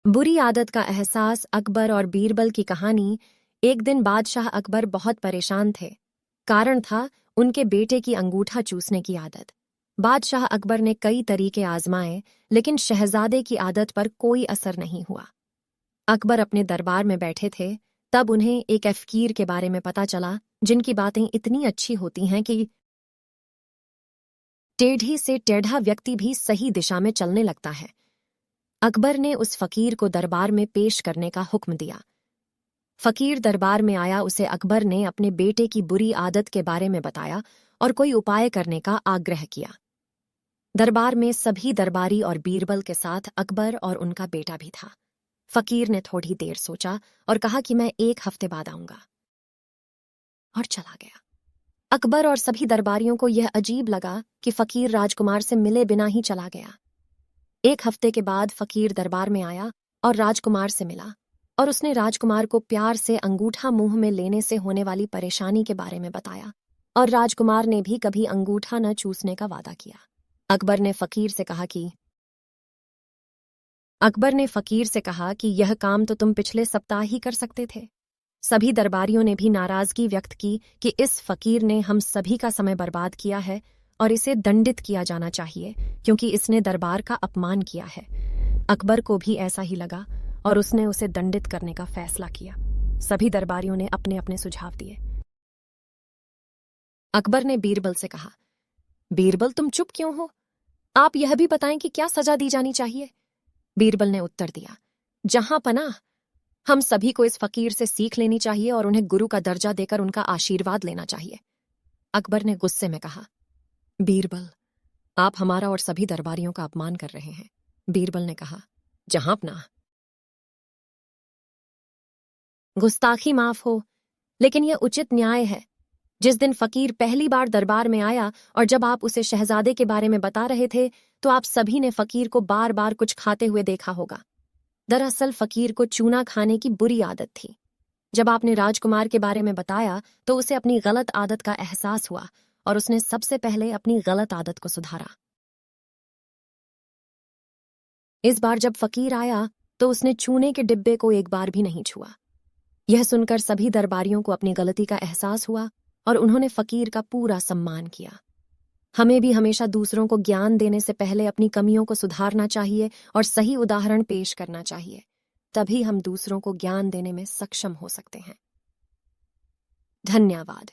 बुरी आदत का एहसास। अकबर और बीरबल की कहानी। एक दिन बादशाह अकबर बहुत परेशान थे। कारण था उनके बेटे की अंगूठा चूसने की आदत। बादशाह अकबर ने कई तरीके आजमाए, लेकिन शहजादे की आदत पर कोई असर नहीं हुआ। अकबर अपने दरबार में बैठे थे, तब उन्हें एक फ़कीर के बारे में पता चला, जिनकी बातें इतनी अच्छी होती हैं कि टेढ़ी से टेढ़ा व्यक्ति भी सही दिशा में चलने लगता है। अकबर ने उस फकीर को दरबार में पेश करने का हुक्म दिया। फकीर दरबार में आया। उसे अकबर ने अपने बेटे की बुरी आदत के बारे में बताया और कोई उपाय करने का आग्रह किया। दरबार में सभी दरबारी और बीरबल के साथ अकबर और उनका बेटा भी था। फकीर ने थोड़ी देर सोचा और कहा कि मैं 1 हफ्ते बाद आऊंगा, और चला गया। अकबर और सभी दरबारियों को यह अजीब लगा कि फकीर राजकुमार से मिले बिना ही चला गया। 1 हफ्ते के बाद फकीर दरबार में आया और राजकुमार से मिला, और उसने राजकुमार को प्यार से अंगूठा मुंह में लेने से होने वाली परेशानी के बारे में बताया, और राजकुमार ने भी कभी अंगूठा न चूसने का वादा किया। अकबर ने फकीर से कहा कि यह काम तो तुम पिछले सप्ताह ही कर सकते थे। सभी दरबारियों ने भी नाराजगी व्यक्त की कि इस फकीर ने हम सभी का समय बर्बाद किया है और इसे दंडित किया जाना चाहिए, क्योंकि इसने दरबार का अपमान किया है। अकबर को भी ऐसा ही लगा और उसने उसे दंडित करने का फैसला किया। सभी दरबारियों ने अपने अपने सुझाव दिए। अकबर ने बीरबल से कहा, बीरबल तुम चुप क्यों हो? आप यह भी बताएं कि क्या सजा दी जानी चाहिए। बीरबल ने उत्तर दिया, जहां पनाह, हम सभी को इस फकीर से सीख लेनी चाहिए और उन्हें गुरु का दर्जा देकर उनका आशीर्वाद लेना चाहिए। अकबर ने गुस्से में कहा, बीरबल, आप हमारा और सभी दरबारियों का अपमान कर रहे हैं। बीरबल ने कहा, जहां पनाह, गुस्ताखी माफ हो, लेकिन यह उचित न्याय है। जिस दिन फकीर पहली बार दरबार में आया और जब आप उसे शहजादे के बारे में बता रहे थे, तो आप सभी ने फकीर को बार बार कुछ खाते हुए देखा होगा। दरअसल फकीर को चूना खाने की बुरी आदत थी। जब आपने राजकुमार के बारे में बताया, तो उसे अपनी गलत आदत का एहसास हुआ और उसने सबसे पहले अपनी गलत आदत को सुधारा। इस बार जब फकीर आया, तो उसने चूने के डिब्बे को एक बार भी नहीं छुआ। यह सुनकर सभी दरबारियों को अपनी गलती का एहसास हुआ और उन्होंने फकीर का पूरा सम्मान किया। हमें भी हमेशा दूसरों को ज्ञान देने से पहले अपनी कमियों को सुधारना चाहिए और सही उदाहरण पेश करना चाहिए। तभी हम दूसरों को ज्ञान देने में सक्षम हो सकते हैं। धन्यवाद।